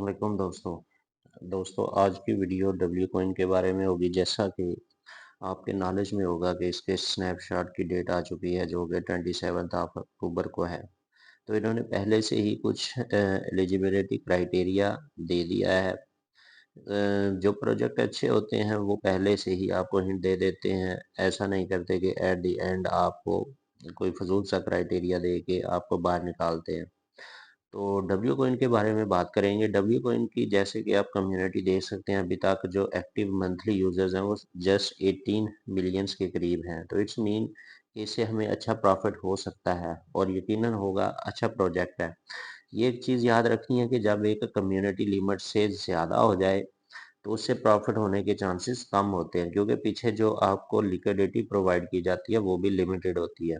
वालेकुम दोस्तों आज की वीडियो डब्ल्यू कॉइन के बारे में होगी। जैसा कि आपके नॉलेज में होगा कि इसके स्नैपशॉट की डेट आ चुकी है जो कि 27 अक्टूबर को है। तो इन्होंने पहले से ही कुछ एलिजिबिलिटी क्राइटेरिया दे दिया है। जो प्रोजेक्ट अच्छे होते हैं वो पहले से ही आपको हिंट दे देते हैं। ऐसा नहीं करते कि एट द एंड आपको कोई फजूल सा क्राइटेरिया दे के आपको बाहर निकालते हैं। तो डब्ल्यू कॉइन के बारे में बात करेंगे। डब्ल्यू कॉइन की जैसे कि आप कम्युनिटी देख सकते हैं, अभी तक जो एक्टिव मंथली यूजर्स हैं वो जस्ट 18 मिलियंस के करीब हैं। तो इट्स मीन कि इससे हमें अच्छा प्रॉफिट हो सकता है और यकीनन होगा। अच्छा प्रोजेक्ट है। ये एक चीज़ याद रखनी है कि जब एक कम्युनिटी लिमिट से ज़्यादा हो जाए तो उससे प्रॉफिट होने के चांसेस कम होते हैं, क्योंकि पीछे जो आपको लिक्विडिटी प्रोवाइड की जाती है वो भी लिमिटेड होती है।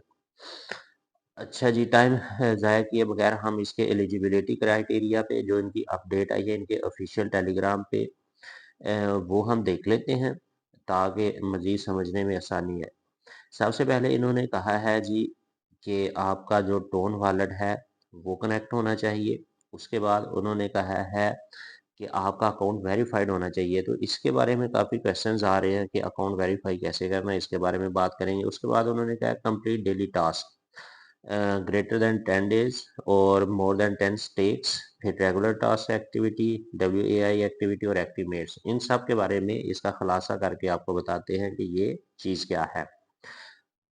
अच्छा जी, टाइम ज़ाया किए बगैर हम इसके एलिजिबिलिटी क्राइटेरिया पे जो इनकी अपडेट आई है इनके ऑफिशियल टेलीग्राम पे वो हम देख लेते हैं ताकि मज़ीद समझने में आसानी है। सबसे पहले इन्होंने कहा है जी कि आपका जो टोन वॉलेट है वो कनेक्ट होना चाहिए। उसके बाद उन्होंने कहा है कि आपका अकाउंट वेरीफाइड होना चाहिए। तो इसके बारे में काफ़ी क्वेश्चंस आ रहे हैं कि अकाउंट वेरीफाई कैसे करना है, इसके बारे में बात करेंगे। उसके बाद उन्होंने कहा complete daily task greater than 10 days और मोर देन 10 स्टेट्स। फिर regular task activity, WAI activity और एक्टिवेट्स, इन सब के बारे में इसका खुलासा करके आपको बताते हैं कि ये चीज़ क्या है।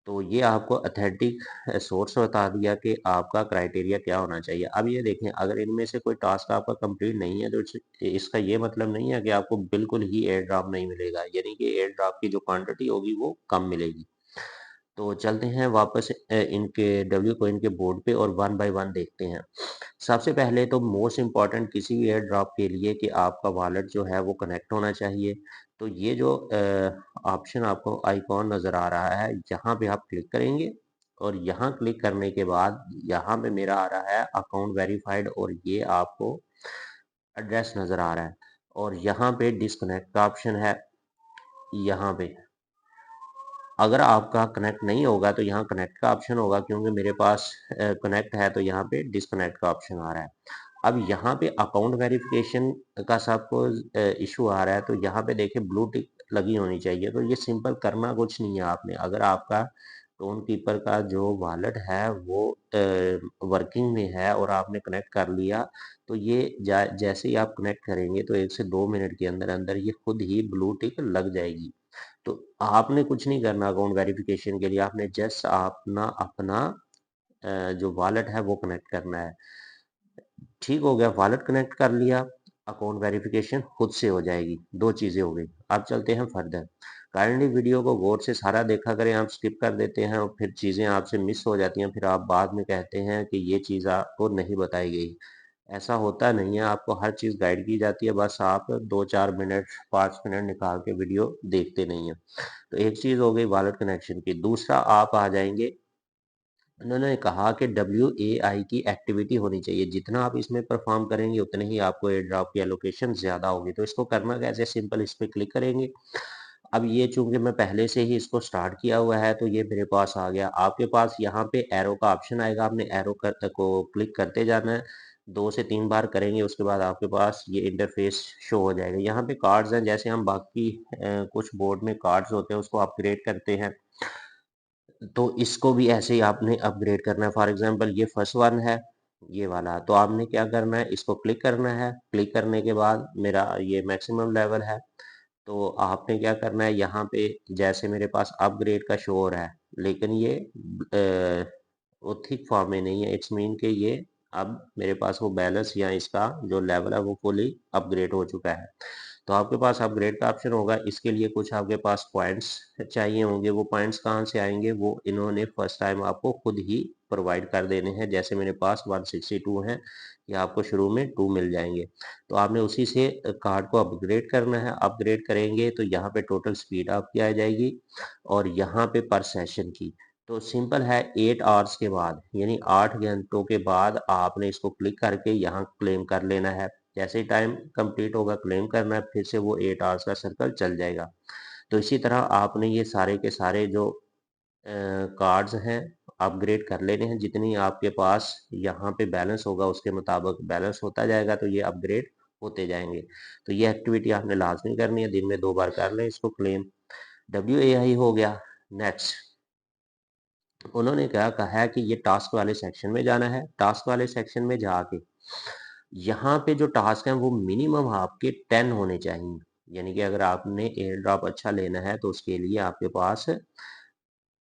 तो ये आपको अथेंटिक सोर्स बता दिया कि आपका क्राइटेरिया क्या होना चाहिए। अब ये देखें, अगर इनमें से कोई टास्क आपका कंप्लीट नहीं है तो इसका ये मतलब नहीं है कि आपको बिल्कुल ही एयर ड्रॉप नहीं मिलेगा, यानी कि एयर ड्रॉप की जो क्वांटिटी होगी वो कम मिलेगी। तो चलते हैं वापस इनके डब्ल्यू कॉइन के बोर्ड पे और वन बाय वन देखते हैं। सबसे पहले तो मोस्ट इम्पॉर्टेंट किसी भी एयर ड्रॉप के लिए कि आपका वॉलेट जो है वो कनेक्ट होना चाहिए। तो ये जो ऑप्शन आपको आइकॉन नज़र आ रहा है, यहाँ पे आप क्लिक करेंगे और यहाँ क्लिक करने के बाद यहाँ पे मेरा आ रहा है अकाउंट वेरीफाइड और ये आपको एड्रेस नज़र आ रहा है। और यहाँ पे डिस्कनेक्ट का ऑप्शन है। यहाँ पे अगर आपका कनेक्ट नहीं होगा तो यहाँ कनेक्ट का ऑप्शन होगा, क्योंकि मेरे पास कनेक्ट है तो यहाँ पे डिस्कनेक्ट का ऑप्शन आ रहा है। अब यहाँ पे अकाउंट वेरिफिकेशन का सबको इशू आ रहा है, तो यहाँ पे देखिए ब्लू टिक लगी होनी चाहिए। तो ये सिंपल करना कुछ नहीं है आपने। अगर आपका टोन कीपर का जो वॉलेट है वो वर्किंग में है और आपने कनेक्ट कर लिया, तो ये जैसे ही आप कनेक्ट करेंगे तो 1 से 2 मिनट के अंदर अंदर ये खुद ही ब्लू टिक लग जाएगी। तो आपने कुछ नहीं करना अकाउंट वेरिफिकेशन के लिए, आपने जस्ट अपना अपना जो वॉलेट है वो कनेक्ट करना है। ठीक हो गया, वॉलेट कनेक्ट कर लिया, अकाउंट वेरिफिकेशन खुद से हो जाएगी। दो चीजें हो गई। अब चलते हैं फर्दर। काइंडली वीडियो को गौर से सारा देखा करें, आप स्किप कर देते हैं और फिर चीजें आपसे मिस हो जाती हैं, फिर आप बाद में कहते हैं कि ये चीज आपको नहीं बताई गई। ऐसा होता नहीं है, आपको हर चीज गाइड की जाती है, बस आप 2-4 मिनट 5 मिनट निकाल के वीडियो देखते नहीं है। तो एक चीज हो गई वॉलेट कनेक्शन की। दूसरा आप आ जाएंगे, उन्होंने कहा कि WAI की एक्टिविटी होनी चाहिए। जितना आप इसमें परफॉर्म करेंगे उतने ही आपको एयर ड्रॉप की एलोकेशन ज्यादा होगी। तो इसको करना कैसे, सिंपल इस पे क्लिक करेंगे। अब ये चूंकि मैं पहले से ही इसको स्टार्ट किया हुआ है तो ये मेरे पास आ गया। आपके पास यहाँ पे एरो का ऑप्शन आएगा, आपने एरो को क्लिक करते जाना है। 2 से 3 बार करेंगे उसके बाद आपके पास ये इंटरफेस शो हो जाएगा। यहाँ पे कार्ड्स हैं, जैसे हम बाकी कुछ बोर्ड में कार्ड्स होते हैं उसको अपग्रेड करते हैं, तो इसको भी ऐसे ही आपने अपग्रेड करना है। फॉर एग्जांपल ये फर्स्ट वन है, ये वाला। तो आपने क्या करना है, इसको क्लिक करना है। क्लिक करने के बाद मेरा ये मैक्सिमम लेवल है, तो आपने क्या करना है, यहाँ पे जैसे मेरे पास अपग्रेड का शो हो रहा है लेकिन ये वो थिक फॉर्म में नहीं है, इट्स मीन के ये अब मेरे पास वो बैलेंस या इसका जो लेवल है वो फुली अपग्रेड हो चुका है। तो आपके पास अपग्रेड का ऑप्शन होगा। इसके लिए कुछ आपके पास पॉइंट्स चाहिए होंगे। वो पॉइंट्स कहाँ से आएंगे, वो इन्होंने फर्स्ट टाइम आपको खुद ही प्रोवाइड कर देने हैं। जैसे मेरे पास 162 हैं, ये आपको शुरू में 2 मिल जाएंगे। तो आपने उसी से कार्ड को अपग्रेड करना है। अपग्रेड करेंगे तो यहाँ पे टोटल स्पीड आपकी आ जाएगी और यहाँ पे पर सेशन की। तो सिंपल है, 8 आवर्स के बाद यानी 8 घंटों के बाद आपने इसको क्लिक करके यहाँ क्लेम कर लेना है। जैसे ही टाइम कंप्लीट होगा क्लेम करना है, फिर से वो 8 आवर्स का सर्कल चल जाएगा। तो इसी तरह आपने ये सारे के सारे जो कार्ड्स हैं अपग्रेड कर लेने हैं। जितनी आपके पास यहाँ पे बैलेंस होगा उसके मुताबिक बैलेंस होता जाएगा, तो ये अपग्रेड होते जाएंगे। तो ये एक्टिविटी आपने लाजमी करनी है, दिन में 2 बार कर लें इसको क्लेम। WAI हो गया। नेक्स्ट उन्होंने क्या कहा है कि ये टास्क वाले सेक्शन में जाना है। टास्क वाले सेक्शन में जाके यहाँ पे जो टास्क हैं वो मिनिमम आपके 10 होने चाहिए। यानी कि अगर आपने एयर ड्रॉप अच्छा लेना है तो उसके लिए आपके पास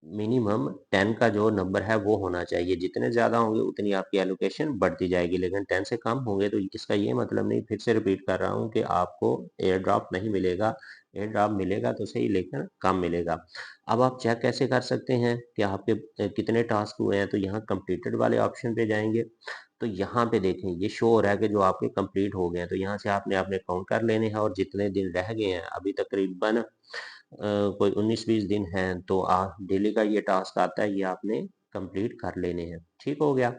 मिनिमम 10 का जो नंबर है वो होना चाहिए। जितने ज़्यादा होंगे उतनी आपकी एलोकेशन बढ़ती जाएगी, लेकिन 10 से कम होंगे तो इसका ये मतलब नहीं, फिर से रिपीट कर रहा हूँ, कि आपको एयर ड्रॉप नहीं मिलेगा। एयर ड्रॉप मिलेगा तो सही, लेकिन कम मिलेगा। अब आप चेक कैसे कर सकते हैं कि आपके कितने टास्क हुए हैं? तो यहाँ कंप्लीटेड वाले ऑप्शन पे जाएंगे, तो यहाँ पे देखें ये शो हो रहा है कि जो आपके कंप्लीट हो गए हैं। तो यहाँ से आपने अपने काउंट कर लेने हैं, और जितने दिन रह गए हैं अभी तकरीबन कोई 19-20 दिन हैं, तो डेली का ये टास्क आता है, ये आपने कंप्लीट कर लेने हैं। ठीक हो गया।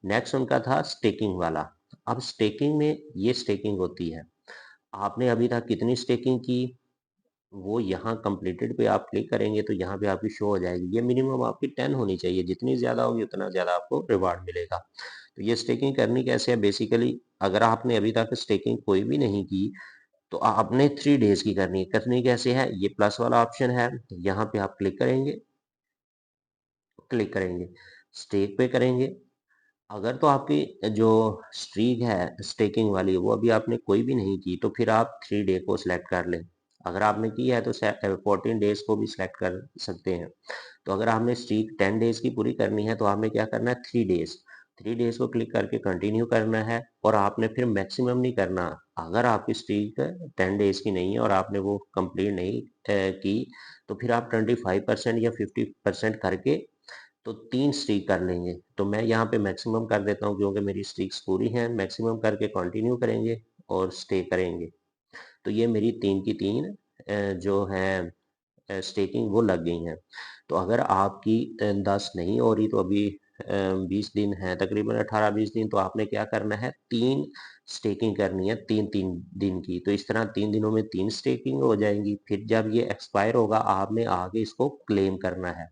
नेक्स्ट उनका था स्टेकिंग वाला। अब स्टेकिंग में ये स्टेकिंग होती है, आपने अभी तक कितनी स्टेकिंग की वो यहाँ कंप्लीटेड पे आप क्लिक करेंगे तो यहाँ पे आपकी शो हो जाएगी। ये मिनिमम आपकी 10 होनी चाहिए, जितनी ज़्यादा होगी उतना ज़्यादा आपको रिवार्ड मिलेगा। तो ये स्टेकिंग करनी कैसे है? बेसिकली अगर आपने अभी तक स्टेकिंग कोई भी नहीं की तो आपने 3 डेज की करनी है। करनी कैसे है? ये प्लस वाला ऑप्शन है, यहाँ पे आप क्लिक करेंगे, स्टेक पे करेंगे। अगर तो आपकी जो स्ट्रीक है स्टेकिंग वाली वो अभी आपने कोई भी नहीं की, तो फिर आप 3 डे को सिलेक्ट कर लें। अगर आपने की है तो 14 डेज को भी सिलेक्ट कर सकते हैं। तो अगर आपने स्ट्रीक 10 डेज की पूरी करनी है तो आपने क्या करना है, 3 डेज को क्लिक करके कंटिन्यू करना है, और आपने फिर मैक्सिमम नहीं करना। अगर आपकी स्ट्रीक 10 डेज की नहीं है और आपने वो कंप्लीट नहीं की, तो फिर आप 25% या 50% करके तो 3 स्ट्रीक कर लेंगे। तो मैं यहाँ पे मैक्सिमम कर देता हूँ, क्योंकि मेरी स्ट्रीक्स पूरी हैं। मैक्सिमम करके कंटिन्यू करेंगे और स्टे करेंगे। तो ये मेरी 3 की 3 जो है स्टेकिंग वो लग गई हैं। तो अगर आपकी 10 नहीं हो रही, तो अभी 20 दिन है, तकरीबन 18-20 दिन, तो आपने क्या करना है, 3 स्टेकिंग करनी है, 3-3 दिन की। तो इस तरह 3 दिनों में 3 स्टेकिंग हो जाएंगी। फिर जब ये एक्सपायर होगा आपने आगे इसको क्लेम करना है।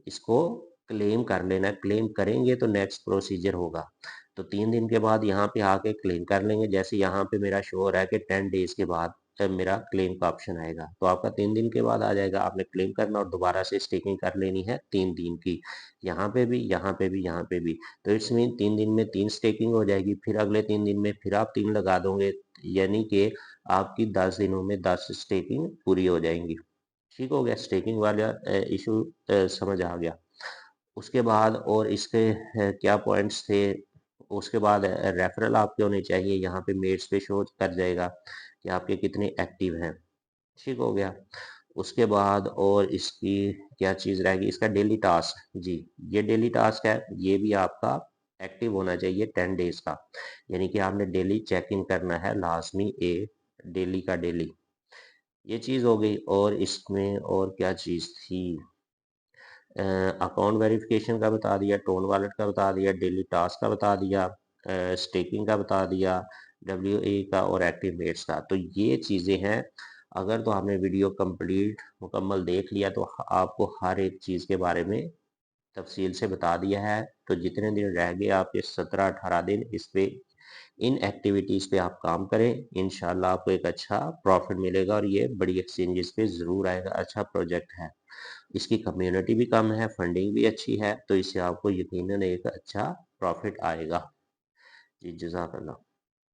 इसको क्लेम कर लेना है। क्लेम करेंगे तो नेक्स्ट प्रोसीजर होगा। तो 3 दिन के बाद यहाँ पे आके क्लेम कर लेंगे। जैसे यहाँ पे मेरा शो हो रहा है कि 10 डेज के बाद मेरा क्लेम का ऑप्शन आएगा, तो आपका 3 दिन के बाद आ जाएगा। आपने क्लेम करना और दोबारा से स्टेकिंग कर लेनी है 3 दिन की। यहाँ पे भी, यहाँ पे भी, यहाँ पे भी। तो इट्स मीन 3 दिन में 3 स्टेकिंग हो जाएगी। फिर अगले 3 दिन में फिर आप 3 लगा दोगे, यानी कि आपकी 10 दिनों में 10 स्टेकिंग पूरी हो जाएंगी। ठीक हो गया। स्टेकिंग वाला इशू समझ आ गया। उसके बाद और इसके क्या पॉइंट्स थे? उसके बाद रेफरल आपके होने चाहिए। यहाँ पे मेट्स पे शो कर जाएगा कि आपके कितने एक्टिव हैं। ठीक हो गया। उसके बाद और इसकी क्या चीज़ रहेगी? इसका डेली टास्क जी, ये डेली टास्क है, ये भी आपका एक्टिव होना चाहिए 10 डेज का। यानी कि आपने डेली चेक इन करना है लाजमी, डेली का डेली। ये चीज़ हो गई। और इसमें और क्या चीज़ थी? अकाउंट वेरिफिकेशन का बता दिया, टोन वॉलेट का बता दिया, डेली टास्क का बता दिया, स्टेकिंग का बता दिया, WA का और एक्टिवेट्स का। तो ये चीज़ें हैं। अगर तो आपने वीडियो कंप्लीट मुकम्मल देख लिया तो आपको हर एक चीज़ के बारे में तफसील से बता दिया है। तो जितने दिन रह गए आपके 17-18 दिन, इस पे इन एक्टिविटीज़ पे आप काम करें। इंशाल्लाह आपको एक अच्छा प्रॉफिट मिलेगा, और ये बड़ी एक्सचेंजेस पे ज़रूर आएगा। अच्छा प्रोजेक्ट है, इसकी कम्युनिटी भी कम है, फंडिंग भी अच्छी है, तो इससे आपको यकीनन एक अच्छा प्रॉफिट आएगा। जी, जज़ाकल्लाह।